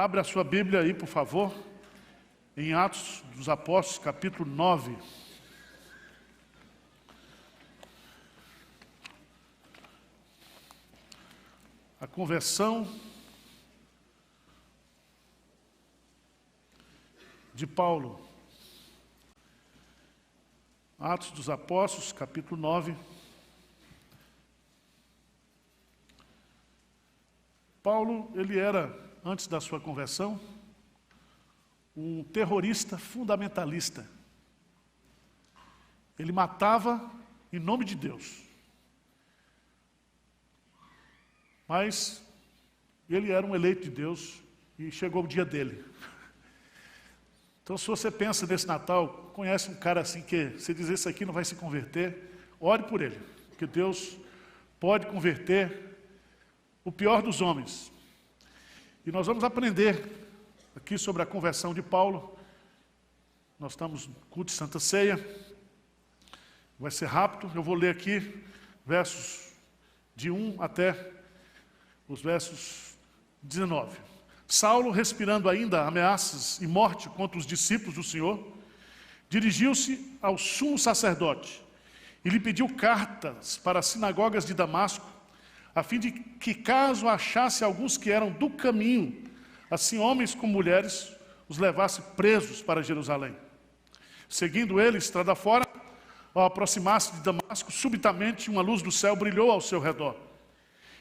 Abra a sua Bíblia aí, por favor, em Atos dos Apóstolos, capítulo 9. A conversão de Paulo. Atos dos Apóstolos, capítulo 9. Paulo, ele era, antes da sua conversão, um terrorista fundamentalista. Ele matava em nome de Deus. Mas ele era um eleito de Deus e chegou o dia dele. Então, se você pensa nesse Natal, conhece um cara assim que, se dizer isso aqui não vai se converter, ore por ele, porque Deus pode converter o pior dos homens. E nós vamos aprender aqui sobre a conversão de Paulo. Nós estamos no culto de Santa Ceia. Vai ser rápido, eu vou ler aqui versos de 1 até os versos 19. Saulo, respirando ainda ameaças e morte contra os discípulos do Senhor, dirigiu-se ao sumo sacerdote e lhe pediu cartas para as sinagogas de Damasco, a fim de que, caso achasse alguns que eram do caminho, assim homens como mulheres, os levasse presos para Jerusalém. Seguindo ele, estrada fora, ao aproximar-se de Damasco, subitamente uma luz do céu brilhou ao seu redor.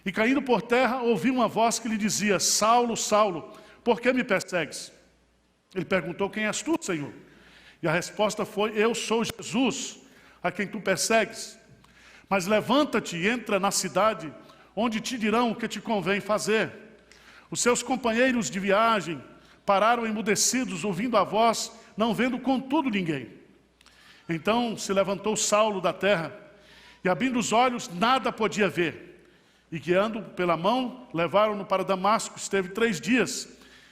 E caindo por terra, ouviu uma voz que lhe dizia: Saulo, Saulo, por que me persegues? Ele perguntou: quem és tu, Senhor? E a resposta foi: eu sou Jesus, a quem tu persegues. Mas levanta-te e entra na cidade, onde te dirão o que te convém fazer. Os seus companheiros de viagem pararam emudecidos, ouvindo a voz, não vendo contudo ninguém. Então se levantou Saulo da terra, e abrindo os olhos, nada podia ver. E guiando pela mão, levaram-no para Damasco. Esteve 3 dias,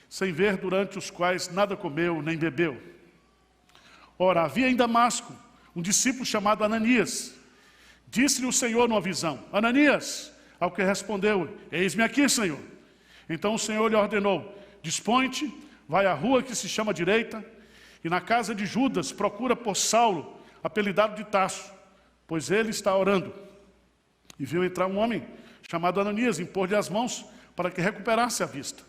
sem ver, durante os quais nada comeu nem bebeu. Ora, havia em Damasco um discípulo chamado Ananias. Disse-lhe o Senhor numa visão: Ananias. Ao que respondeu: eis-me aqui, Senhor. Então o Senhor lhe ordenou: dispõe-te, vai à rua que se chama Direita, e na casa de Judas procura por Saulo, apelidado de Tarso, pois ele está orando. E viu entrar um homem chamado Ananias, impor-lhe as mãos para que recuperasse a vista.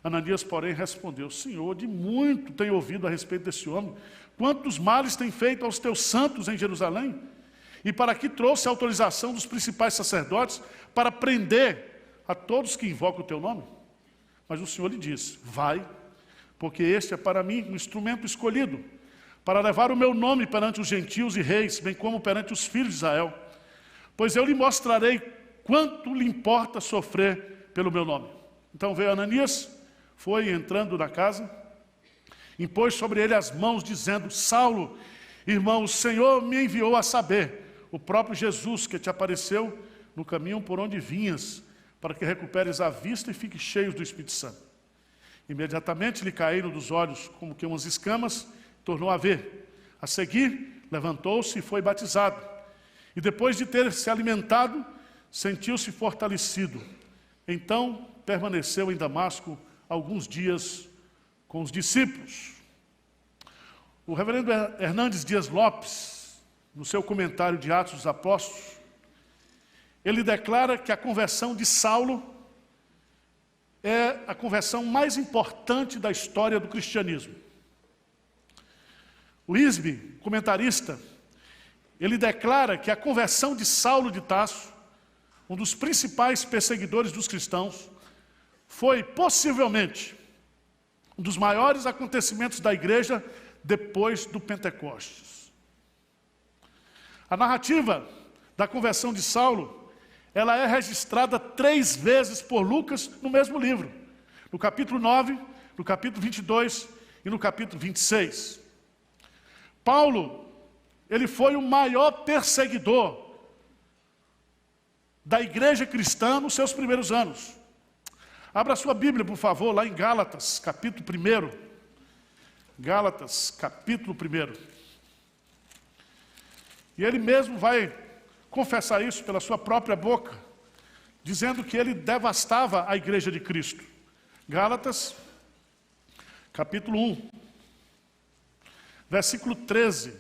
Ananias, porém, respondeu: Senhor, de muito tenho ouvido a respeito desse homem, quantos males tem feito aos teus santos em Jerusalém, e para que trouxe a autorização dos principais sacerdotes para prender a todos que invocam o teu nome. Mas o Senhor lhe disse: vai, porque este é para mim um instrumento escolhido, para levar o meu nome perante os gentios e reis, bem como perante os filhos de Israel. Pois eu lhe mostrarei quanto lhe importa sofrer pelo meu nome. Então veio Ananias, foi entrando na casa, impôs sobre ele as mãos, dizendo: Saulo, irmão, o Senhor me enviou a saber, o próprio Jesus que te apareceu no caminho por onde vinhas, para que recuperes a vista e fiques cheio do Espírito Santo. Imediatamente lhe caíram dos olhos como que umas escamas, tornou a ver. A seguir, levantou-se e foi batizado. E depois de ter se alimentado, sentiu-se fortalecido. Então permaneceu em Damasco alguns dias com os discípulos. O reverendo Hernandes Dias Lopes, no seu comentário de Atos dos Apóstolos, ele declara que a conversão de Saulo é a conversão mais importante da história do cristianismo. O Isbe, comentarista, ele declara que a conversão de Saulo de Tarso, um dos principais perseguidores dos cristãos, foi possivelmente um dos maiores acontecimentos da igreja depois do Pentecostes. A narrativa da conversão de Saulo, ela é registrada 3 vezes por Lucas no mesmo livro. No capítulo 9, no capítulo 22 e no capítulo 26. Paulo, ele foi o maior perseguidor da igreja cristã nos seus primeiros anos. Abra sua Bíblia, por favor, lá em Gálatas, capítulo 1. Gálatas, capítulo 1. E ele mesmo vai confessar isso pela sua própria boca, dizendo que ele devastava a igreja de Cristo. Gálatas, capítulo 1, versículo 13,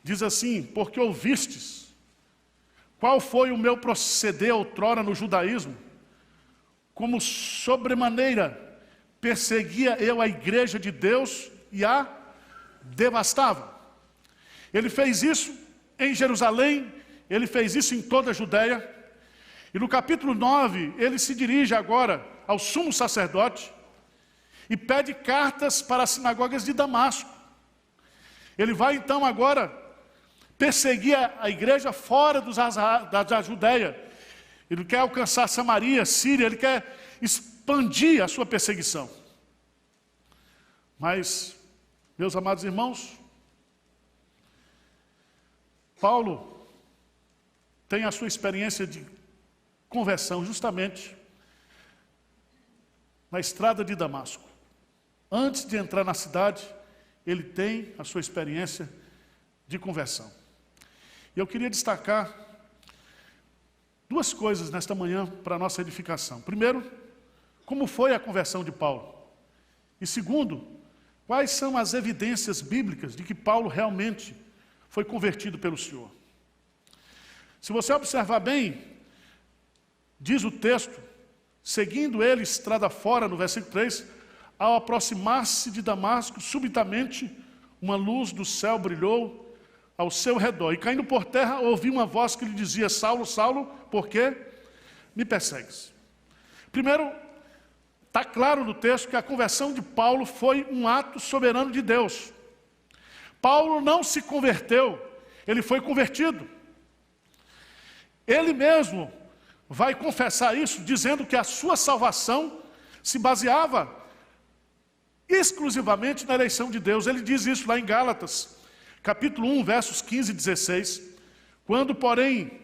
diz assim: porque ouvistes qual foi o meu proceder outrora no judaísmo, como sobremaneira perseguia eu a igreja de Deus e a devastava. Ele fez isso em Jerusalém, ele fez isso em toda a Judéia. E no capítulo 9, ele se dirige agora ao sumo sacerdote e pede cartas para as sinagogas de Damasco. Ele vai então agora perseguir a igreja fora da Judéia. Ele quer alcançar Samaria, Síria, ele quer expandir a sua perseguição. Mas, meus amados irmãos, Paulo tem a sua experiência de conversão justamente na estrada de Damasco. Antes de entrar na cidade, ele tem a sua experiência de conversão. E eu queria destacar duas coisas nesta manhã para a nossa edificação. Primeiro, como foi a conversão de Paulo? E segundo, quais são as evidências bíblicas de que Paulo realmente foi convertido pelo Senhor? Se você observar bem, diz o texto, seguindo ele estrada fora, no versículo 3, ao aproximar-se de Damasco, subitamente uma luz do céu brilhou ao seu redor. E caindo por terra, ouvi uma voz que lhe dizia: Saulo, Saulo, por que me persegues? Primeiro, está claro no texto que a conversão de Paulo foi um ato soberano de Deus. Paulo não se converteu, ele foi convertido. Ele mesmo vai confessar isso, dizendo que a sua salvação se baseava exclusivamente na eleição de Deus. Ele diz isso lá em Gálatas, capítulo 1, versos 15 e 16. Quando, porém,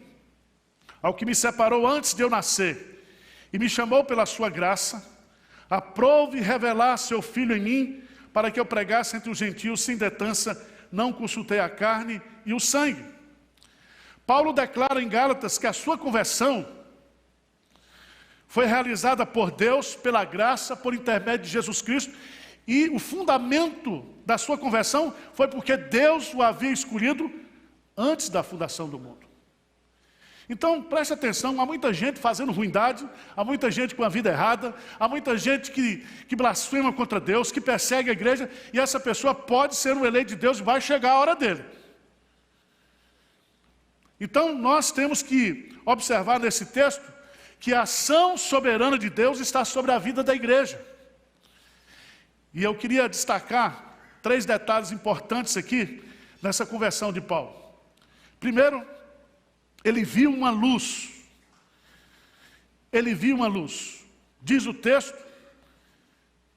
ao que me separou antes de eu nascer, e me chamou pela sua graça, aprove revelar seu Filho em mim, para que eu pregasse entre os gentios sem detança, não consultei a carne e o sangue. Paulo declara em Gálatas que a sua conversão foi realizada por Deus, pela graça, por intermédio de Jesus Cristo, e o fundamento da sua conversão foi porque Deus o havia escolhido antes da fundação do mundo. Então, preste atenção, há muita gente fazendo ruindade, há muita gente com a vida errada, há muita gente que blasfema contra Deus, que persegue a igreja, e essa pessoa pode ser um eleito de Deus e vai chegar a hora dele. Então, nós temos que observar nesse texto que a ação soberana de Deus está sobre a vida da igreja. E eu queria destacar 3 detalhes importantes aqui nessa conversão de Paulo. Primeiro, ele viu uma luz. Ele viu uma luz. Diz o texto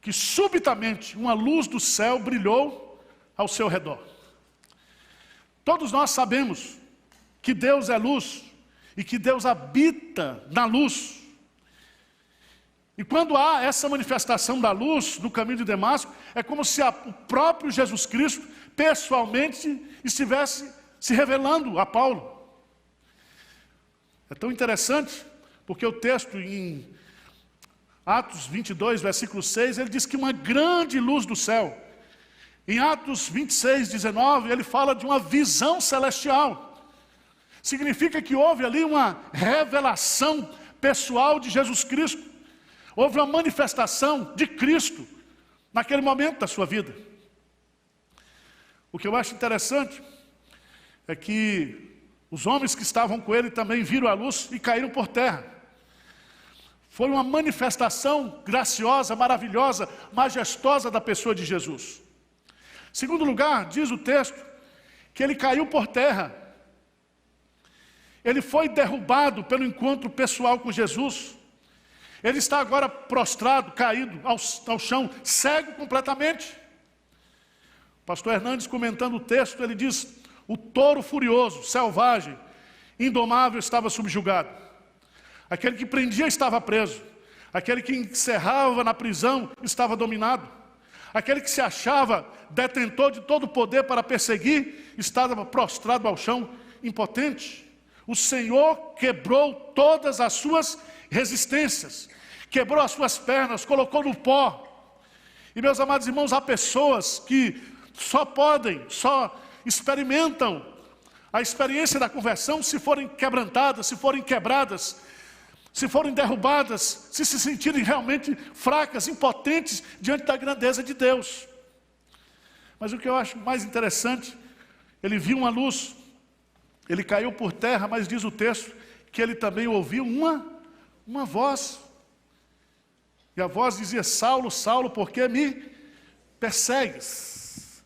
que subitamente uma luz do céu brilhou ao seu redor. Todos nós sabemos que Deus é luz e que Deus habita na luz. E quando há essa manifestação da luz no caminho de Damasco, é como se o próprio Jesus Cristo pessoalmente estivesse se revelando a Paulo. É tão interessante, porque o texto em Atos 22, versículo 6, ele diz que uma grande luz do céu. Em Atos 26, 19, ele fala de uma visão celestial. Significa que houve ali uma revelação pessoal de Jesus Cristo. Houve uma manifestação de Cristo naquele momento da sua vida. O que eu acho interessante é que os homens que estavam com ele também viram a luz e caíram por terra. Foi uma manifestação graciosa, maravilhosa, majestosa da pessoa de Jesus. Segundo lugar, diz o texto que ele caiu por terra. Ele foi derrubado pelo encontro pessoal com Jesus. Ele está agora prostrado, caído ao chão, cego completamente. O pastor Hernandes, comentando o texto, ele diz: o touro furioso, selvagem, indomável estava subjugado. Aquele que prendia estava preso. Aquele que encerrava na prisão estava dominado. Aquele que se achava detentor de todo o poder para perseguir estava prostrado ao chão, impotente. O Senhor quebrou todas as suas resistências, quebrou as suas pernas, colocou no pó E meus amados irmãos, há pessoas que só experimentam a experiência da conversão se forem quebrantadas, se forem quebradas, se forem derrubadas, se sentirem realmente fracas, impotentes diante da grandeza de Deus. Mas o que eu acho mais interessante, ele viu uma luz, ele caiu por terra, mas diz o texto que ele também ouviu uma voz. E a voz dizia: Saulo, Saulo, por que me persegues?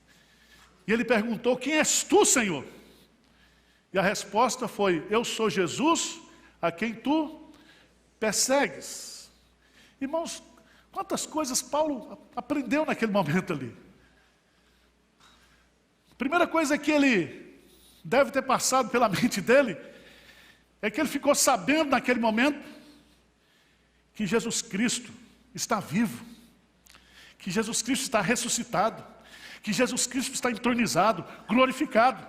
E ele perguntou: quem és tu, Senhor? E a resposta foi: eu sou Jesus, a quem tu persegues. Irmãos, quantas coisas Paulo aprendeu naquele momento ali. Primeira coisa que ele deve ter passado pela mente dele é que ele ficou sabendo naquele momento que Jesus Cristo está vivo, que Jesus Cristo está ressuscitado, que Jesus Cristo está entronizado, glorificado.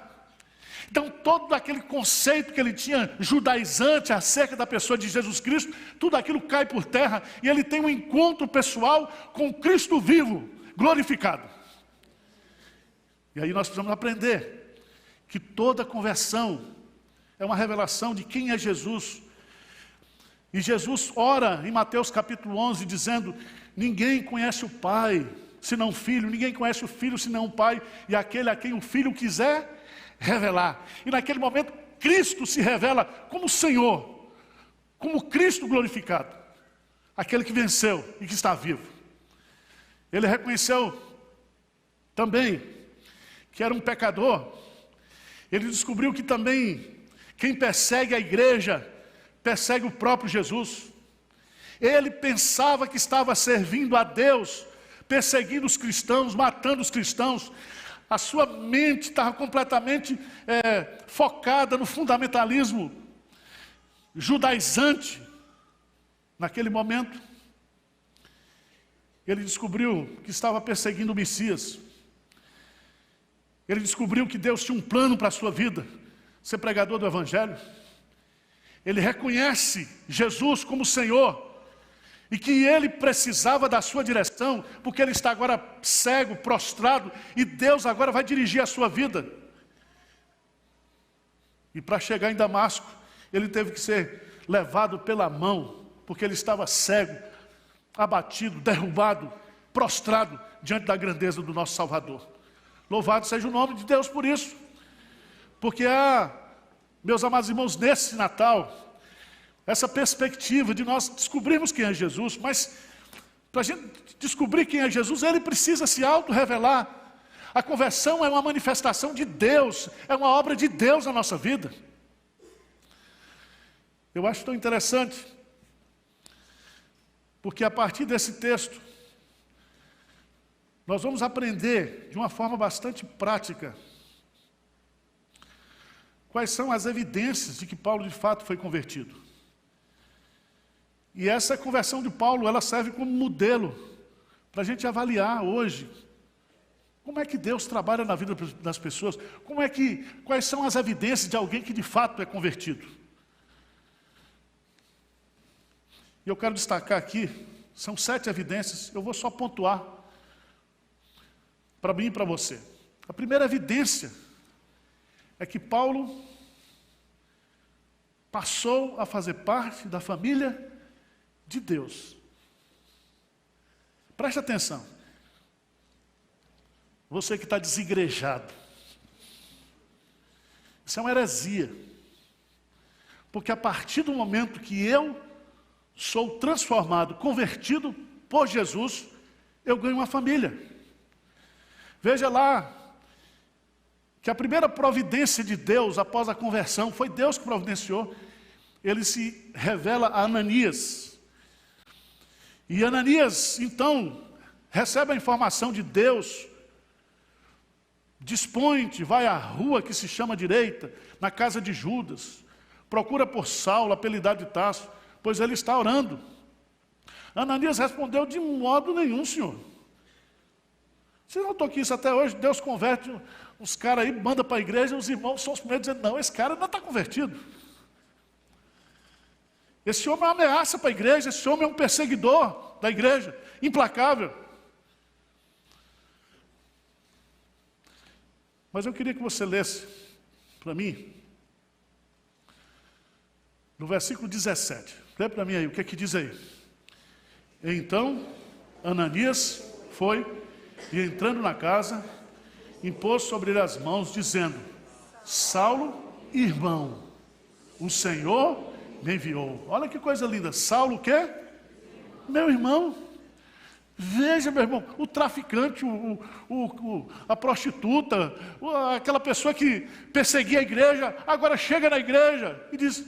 Então todo aquele conceito que ele tinha judaizante acerca da pessoa de Jesus Cristo, tudo aquilo cai por terra e ele tem um encontro pessoal com Cristo vivo, glorificado. E aí nós precisamos aprender que toda conversão é uma revelação de quem é Jesus. E Jesus ora em Mateus capítulo 11 dizendo: ninguém conhece o Pai senão o Filho, ninguém conhece o Filho senão o Pai, e aquele a quem o Filho quiser revelar. E naquele momento Cristo se revela como Senhor, como Cristo glorificado, aquele que venceu e que está vivo. Ele reconheceu também que era um pecador. Ele descobriu que também quem persegue a igreja persegue o próprio Jesus. Ele pensava que estava servindo a Deus, perseguindo os cristãos, matando os cristãos. A sua mente estava completamente focada no fundamentalismo judaizante. Naquele momento, ele descobriu que estava perseguindo o Messias. Ele descobriu que Deus tinha um plano para a sua vida, ser pregador do Evangelho. Ele reconhece Jesus como Senhor e que ele precisava da sua direção, porque ele está agora cego, prostrado, e Deus agora vai dirigir a sua vida. E para chegar em Damasco, ele teve que ser levado pela mão, porque ele estava cego, abatido, derrubado, prostrado diante da grandeza do nosso Salvador. Louvado seja o nome de Deus por isso, porque meus amados irmãos, nesse Natal, essa perspectiva de nós descobrirmos quem é Jesus, mas para a gente descobrir quem é Jesus, ele precisa se auto-revelar. A conversão é uma manifestação de Deus, é uma obra de Deus na nossa vida. Eu acho tão interessante, porque a partir desse texto, nós vamos aprender de uma forma bastante prática quais são as evidências de que Paulo de fato foi convertido. E essa conversão de Paulo, ela serve como modelo para a gente avaliar hoje como é que Deus trabalha na vida das pessoas, quais são as evidências de alguém que de fato é convertido. E eu quero destacar aqui, são 7 evidências, eu vou só pontuar para mim e para você. A primeira evidência é que Paulo passou a fazer parte da família de Deus. Preste atenção. Você que está desigrejado. Isso é uma heresia. Porque a partir do momento que eu sou transformado, convertido por Jesus, eu ganho uma família. Veja lá, que a primeira providência de Deus após a conversão, foi Deus que providenciou. Ele se revela a Ananias. E Ananias, então, recebe a informação de Deus, dispõe-te, vai à rua que se chama direita, na casa de Judas, procura por Saulo, apelidado de Tarso, pois ele está orando. Ananias respondeu: de modo nenhum, Senhor. Você notou que isso até hoje, Deus converte uns caras aí, manda para a igreja, e os irmãos são os primeiros dizendo: não, esse cara não está convertido. Esse homem é uma ameaça para a igreja, esse homem é um perseguidor da igreja, implacável. Mas eu queria que você lesse para mim, no versículo 17. Lê para mim aí, o que é que diz aí? Então, Ananias foi e, entrando na casa, impôs sobre ele as mãos, dizendo: Saulo, irmão, o Senhor me enviou. Olha que coisa linda. Saulo o quê? Meu irmão. Veja, meu irmão, o traficante, a prostituta, aquela pessoa que perseguia a igreja, agora chega na igreja e diz: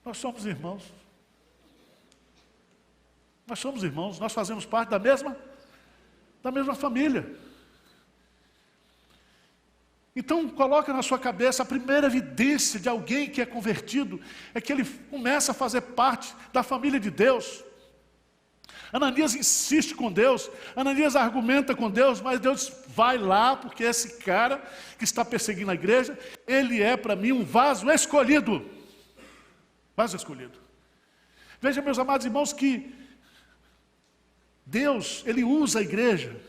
nós somos irmãos. Nós somos irmãos, nós fazemos parte da mesma família. Então, coloca na sua cabeça, a primeira evidência de alguém que é convertido é que ele começa a fazer parte da família de Deus. Ananias insiste com Deus, Ananias argumenta com Deus, mas Deus vai lá, porque esse cara que está perseguindo a igreja, ele é para mim um vaso escolhido. Vaso escolhido. Veja, meus amados irmãos, que Deus, Ele usa a igreja,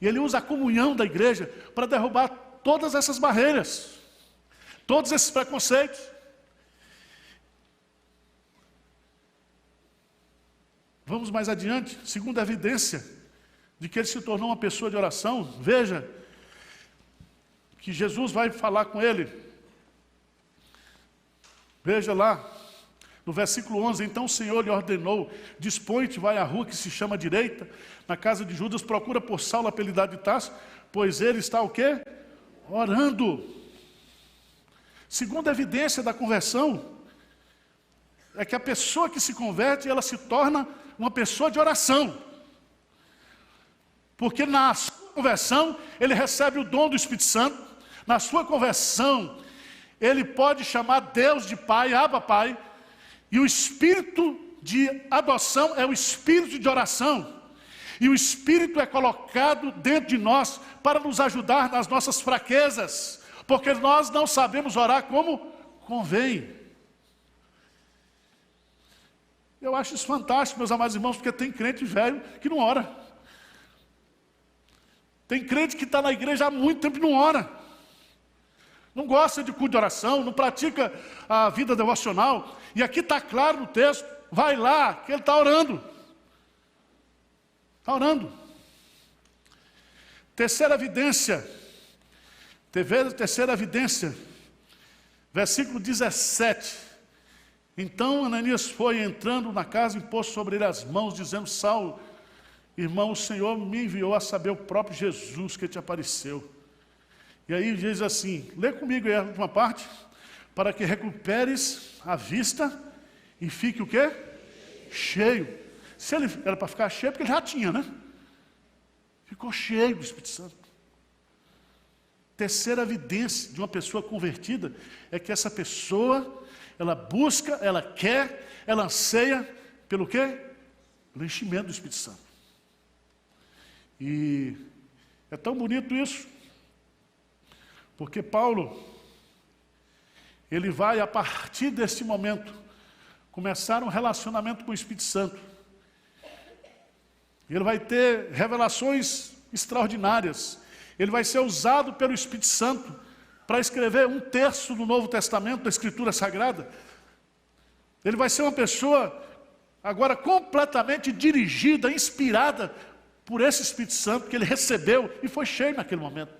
e Ele usa a comunhão da igreja para derrubar todas essas barreiras, todos esses preconceitos. Vamos mais adiante, segunda evidência de que ele se tornou uma pessoa de oração. Veja que Jesus vai falar com ele. Veja lá, no versículo 11, então o Senhor lhe ordenou: dispõe-te, vai à rua que se chama Direita, na casa de Judas, procura por Saulo, apelidado de Tarso, pois ele está o quê? Orando. Segunda evidência da conversão é que a pessoa que se converte, ela se torna uma pessoa de oração. Porque na sua conversão, ele recebe o dom do Espírito Santo. Na sua conversão, ele pode chamar Deus de Pai, Abba Pai. E o espírito de adoção é o espírito de oração. E o Espírito é colocado dentro de nós para nos ajudar nas nossas fraquezas. Porque nós não sabemos orar como convém. Eu acho isso fantástico, meus amados irmãos, porque tem crente velho que não ora. Tem crente que está na igreja há muito tempo e não ora. Não gosta de culto de oração, não pratica a vida devocional. E aqui está claro no texto, vai lá, que ele está orando. Está orando. Terceira evidência, versículo 17. Então Ananias foi, entrando na casa, e pôs sobre ele as mãos, dizendo: Saulo, irmão, o Senhor me enviou a saber, o próprio Jesus que te apareceu. E aí diz assim, lê comigo aí a última parte: para que recuperes a vista e fique o quê? Cheio. Se ele era para ficar cheio, porque ele já tinha, né? Ficou cheio do Espírito Santo. Terceira evidência de uma pessoa convertida é que essa pessoa, ela busca, ela quer, ela anseia pelo quê? Pelo enchimento do Espírito Santo. E é tão bonito isso, porque Paulo, ele vai, a partir desse momento, começar um relacionamento com o Espírito Santo. Ele vai ter revelações extraordinárias. Ele vai ser usado pelo Espírito Santo para escrever 1/3 do Novo Testamento, da Escritura Sagrada. Ele vai ser uma pessoa agora completamente dirigida, inspirada por esse Espírito Santo que ele recebeu e foi cheio naquele momento.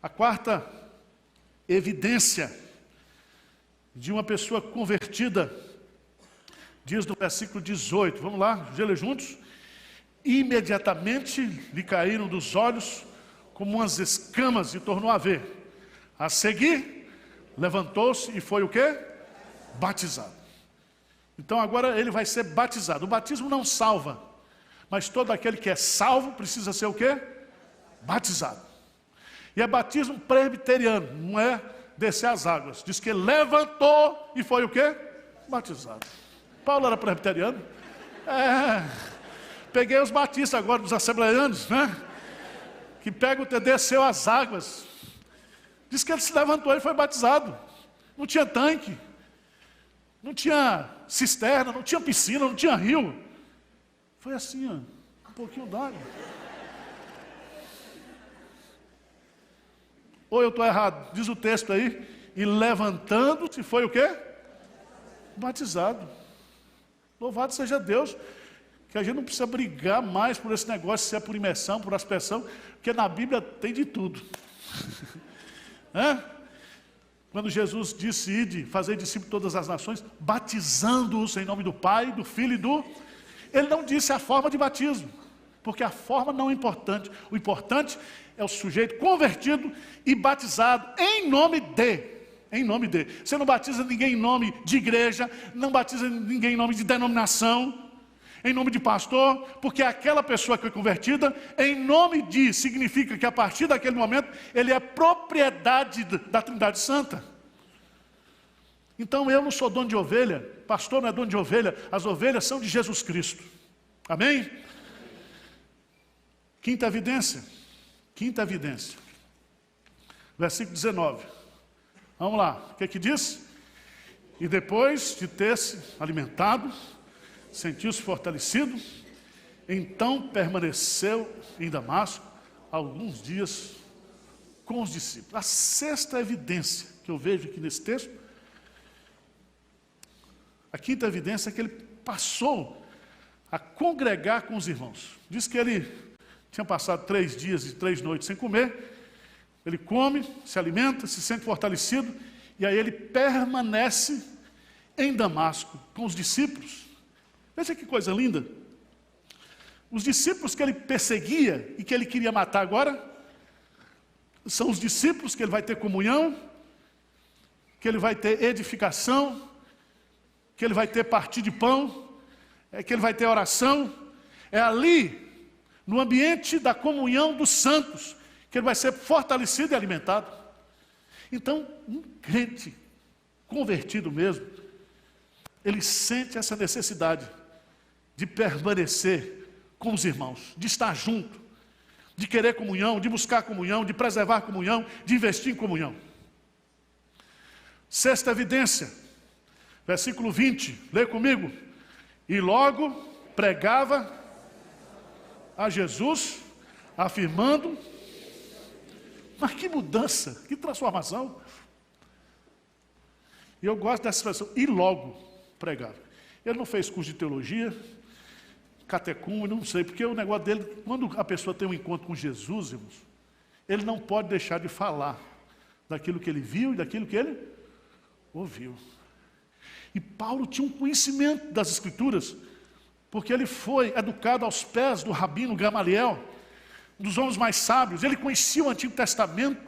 A quarta evidência de uma pessoa convertida, diz no versículo 18, vamos lá, ler juntos. Imediatamente lhe caíram dos olhos como umas escamas e tornou a ver. A seguir, levantou-se e foi o quê? Batizado. Então agora ele vai ser batizado. O batismo não salva, mas todo aquele que é salvo precisa ser o quê? Batizado. E é batismo presbiteriano, não é descer as águas. Diz que levantou e foi o quê? Batizado. Paulo era presbiteriano? Peguei os batistas agora, dos assembleianos, né? Que pega desceu as águas. Diz que ele se levantou e foi batizado. Não tinha tanque, não tinha cisterna, não tinha piscina, não tinha rio. Foi assim, ó, um pouquinho d'água. Ou eu estou errado? Diz o texto aí, e levantando-se foi o quê? Batizado. Louvado seja Deus, que a gente não precisa brigar mais por esse negócio, se é por imersão, por aspersão, porque na Bíblia tem de tudo. Quando Jesus disse, ide, fazer discípulos de todas as nações, batizando-os em nome do Pai, do Filho e do... Ele não disse a forma de batismo, porque a forma não é importante. O importante é o sujeito convertido e batizado em nome de. Em nome de. Você não batiza ninguém em nome de igreja, não batiza ninguém em nome de denominação, em nome de pastor, porque aquela pessoa que é convertida, em nome de, significa que a partir daquele momento, ele é propriedade da Trindade Santa. Então eu não sou dono de ovelha, pastor não é dono de ovelha, as ovelhas são de Jesus Cristo. Amém? Quinta evidência. Quinta evidência. Versículo 19. Vamos lá, o que é que diz? E depois de ter se alimentado, sentiu-se fortalecido, então permaneceu em Damasco alguns dias com os discípulos. A sexta evidência que eu vejo aqui nesse texto, a quinta evidência é que ele passou a congregar com os irmãos. Diz que ele tinha passado 3 dias e 3 noites sem comer, ele come, se alimenta, se sente fortalecido, e aí ele permanece em Damasco com os discípulos. Veja que coisa linda. Os discípulos que ele perseguia e que ele queria matar agora, são os discípulos que ele vai ter comunhão, que ele vai ter edificação, que ele vai ter partir de pão, que ele vai ter oração. É ali, no ambiente da comunhão dos santos, que ele vai ser fortalecido e alimentado. Então, um crente convertido mesmo, ele sente essa necessidade de permanecer com os irmãos, de estar junto, de querer comunhão, de buscar comunhão, de preservar comunhão, de investir em comunhão. Sexta evidência, versículo 20, lê comigo. E logo pregava a Jesus, afirmando... Mas que mudança, que transformação. E eu gosto dessa expressão, e logo pregava. Ele não fez curso de teologia, catecúmeno, não sei, porque o negócio dele, quando a pessoa tem um encontro com Jesus, irmãos, ele não pode deixar de falar daquilo que ele viu e daquilo que ele ouviu. E Paulo tinha um conhecimento das Escrituras, porque ele foi educado aos pés do rabino Gamaliel, um dos homens mais sábios. Ele conhecia o Antigo Testamento.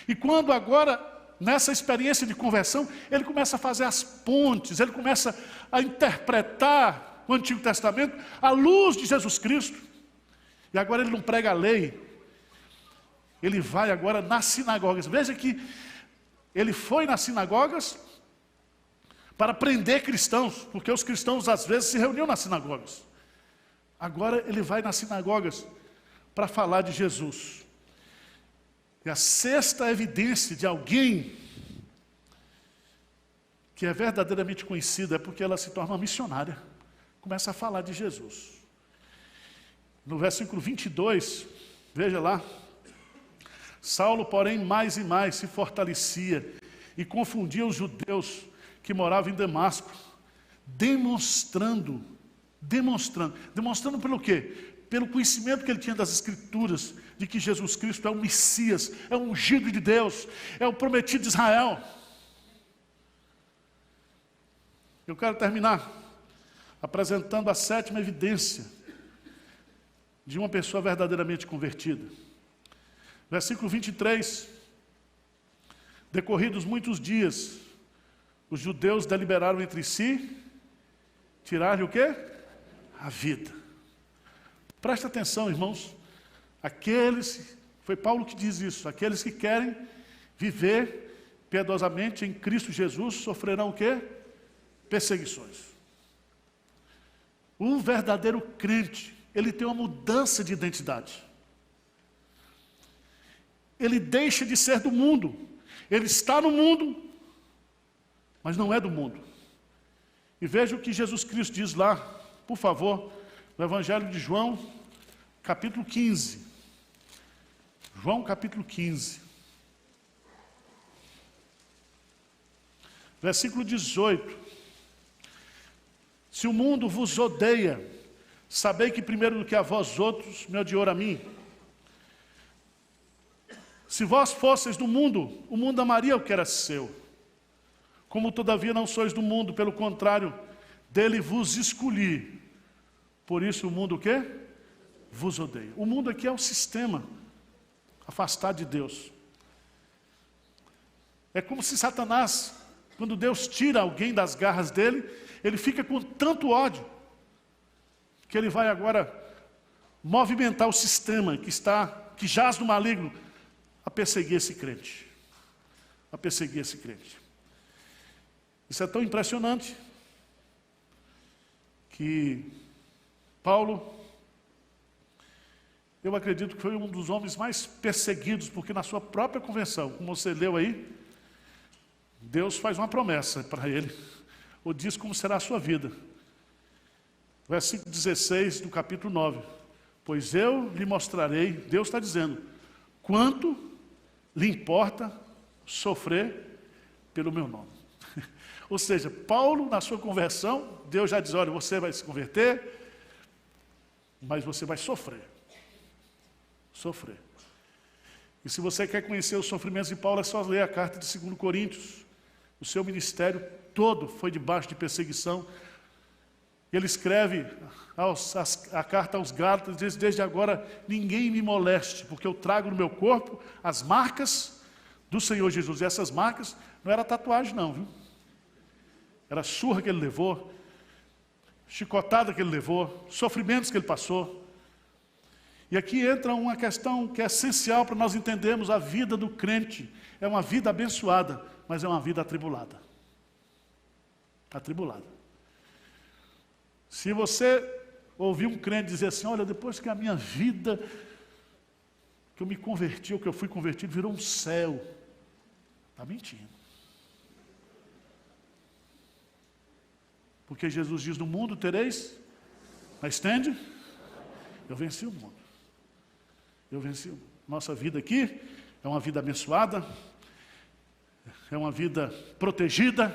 E quando agora, nessa experiência de conversão, ele começa a fazer as pontes, ele começa a interpretar o Antigo Testamento à luz de Jesus Cristo. E agora ele não prega a lei, ele vai agora nas sinagogas. Veja que ele foi nas sinagogas para prender cristãos, porque os cristãos às vezes se reuniam nas sinagogas. Agora ele vai nas sinagogas para falar de Jesus. E a sexta evidência de alguém que é verdadeiramente conhecida é porque ela se torna uma missionária. Começa a falar de Jesus. No versículo 22, veja lá. Saulo, porém, mais e mais se fortalecia e confundia os judeus que moravam em Damasco, demonstrando pelo quê? Pelo conhecimento que ele tinha das Escrituras, de que Jesus Cristo é o Messias, é o ungido de Deus, é o prometido de Israel. Eu quero terminar apresentando a sétima evidência de uma pessoa verdadeiramente convertida. Versículo 23. Decorridos muitos dias, os judeus deliberaram entre si, tirar-lhe o quê? A vida. Presta atenção, irmãos, foi Paulo que diz isso, aqueles que querem viver piedosamente em Cristo Jesus sofrerão o quê? Perseguições. O verdadeiro crente, ele tem uma mudança de identidade. Ele deixa de ser do mundo, ele está no mundo, mas não é do mundo. E veja o que Jesus Cristo diz lá, por favor, no Evangelho de João, capítulo 15. João, capítulo 15. Versículo 18. Se o mundo vos odeia, sabei que primeiro do que a vós outros me odiou a mim. Se vós fosseis do mundo, o mundo amaria o que era seu. Como todavia não sois do mundo, pelo contrário, dele vos escolhi. Por isso o mundo o quê? Vos odeia. O mundo aqui é um sistema afastado de Deus. É como se Satanás, quando Deus tira alguém das garras dele, ele fica com tanto ódio, que ele vai agora movimentar o sistema que jaz no maligno, a perseguir esse crente. A perseguir esse crente. Isso é tão impressionante, que Paulo, eu acredito que foi um dos homens mais perseguidos, porque na sua própria convenção, como você leu aí, Deus faz uma promessa para ele, ou diz como será a sua vida. Versículo 16 do capítulo 9. Pois eu lhe mostrarei, Deus está dizendo, quanto lhe importa sofrer pelo meu nome. Ou seja, Paulo, na sua conversão, Deus já diz, olha, você vai se converter, mas você vai sofrer. Sofrer. E se você quer conhecer os sofrimentos de Paulo, é só ler a carta de 2 Coríntios. O seu ministério todo foi debaixo de perseguição. Ele escreve a carta aos Gálatas, diz, desde agora ninguém me moleste, porque eu trago no meu corpo as marcas do Senhor Jesus. E essas marcas não era tatuagem não, viu? Era surra que ele levou, chicotada que ele levou, sofrimentos que ele passou. E aqui entra uma questão que é essencial para nós entendermos a vida do crente. É uma vida abençoada, mas é uma vida atribulada. Atribulada. Se você ouvir um crente dizer assim, olha, depois que a minha vida, que eu me converti, ou que eu fui convertido, virou um céu. Está mentindo. Porque Jesus diz, no mundo tereis, mas tende, eu venci o mundo. Eu venci. Nossa vida aqui é uma vida abençoada, é uma vida protegida,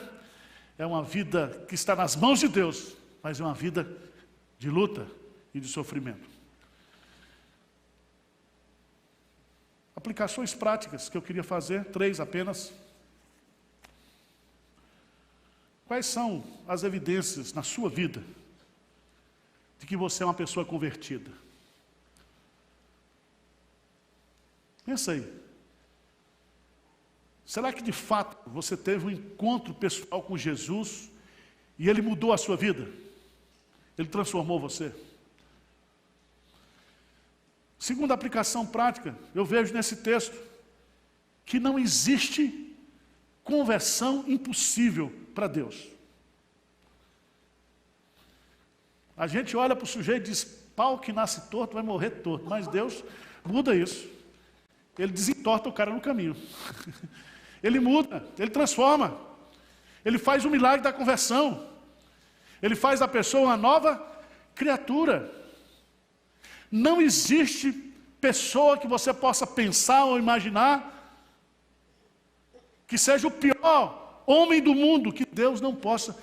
é uma vida que está nas mãos de Deus, mas é uma vida de luta e de sofrimento. Aplicações práticas que eu queria fazer, 3 apenas. Quais são as evidências na sua vida de que você é uma pessoa convertida? Pensa aí. Será que de fato você teve um encontro pessoal com Jesus e Ele mudou a sua vida? Ele transformou você? Segunda aplicação prática, eu vejo nesse texto que não existe conversão impossível para Deus. A gente olha para o sujeito e diz, pau que nasce torto vai morrer torto, mas Deus muda isso. Ele desentorta o cara no caminho. Ele muda, Ele transforma. Ele faz o milagre da conversão. Ele faz da pessoa uma nova criatura. Não existe pessoa que você possa pensar ou imaginar que seja o pior homem do mundo, que Deus não possa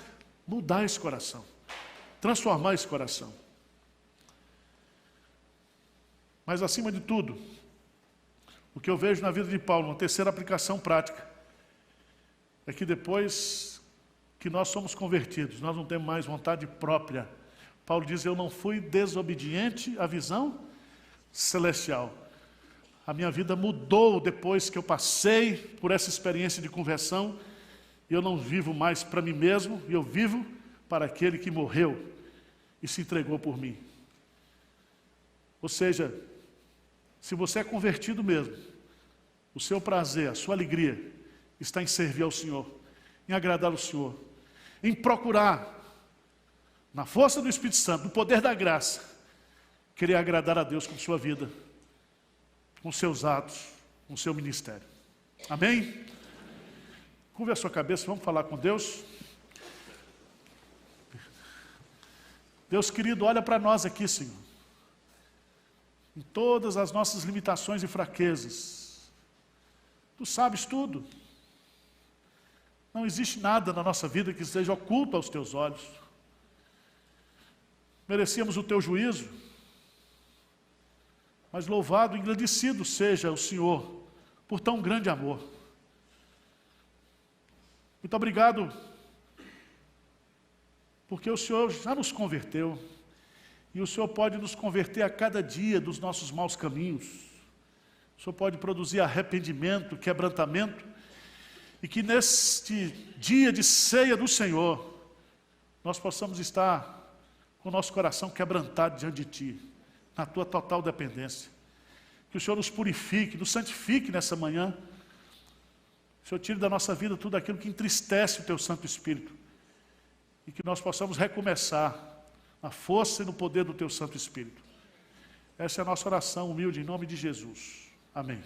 mudar esse coração, transformar esse coração. Mas acima de tudo, o que eu vejo na vida de Paulo, uma terceira aplicação prática, é que depois que nós somos convertidos, nós não temos mais vontade própria. Paulo diz, eu não fui desobediente à visão celestial. A minha vida mudou depois que eu passei por essa experiência de conversão, e eu não vivo mais para mim mesmo, eu vivo para aquele que morreu e se entregou por mim. Ou seja, se você é convertido mesmo, o seu prazer, a sua alegria está em servir ao Senhor, em agradar ao Senhor, em procurar, na força do Espírito Santo, no poder da graça, querer agradar a Deus com sua vida, com seus atos, com seu ministério. Amém? Curve a sua cabeça, vamos falar com Deus. Deus querido, olha para nós aqui, Senhor. Em todas as nossas limitações e fraquezas. Tu sabes tudo. Não existe nada na nossa vida que esteja oculto aos teus olhos. Merecíamos o teu juízo, mas louvado e engrandecido seja o Senhor por tão grande amor. Muito obrigado, porque o Senhor já nos converteu, e o Senhor pode nos converter a cada dia dos nossos maus caminhos. O Senhor pode produzir arrependimento, quebrantamento, e que neste dia de ceia do Senhor, nós possamos estar com o nosso coração quebrantado diante de Ti, na Tua total dependência. Que o Senhor nos purifique, nos santifique nessa manhã. Que o Senhor tire da nossa vida tudo aquilo que entristece o Teu Santo Espírito. E que nós possamos recomeçar na força e no poder do Teu Santo Espírito. Essa é a nossa oração humilde em nome de Jesus. Amém.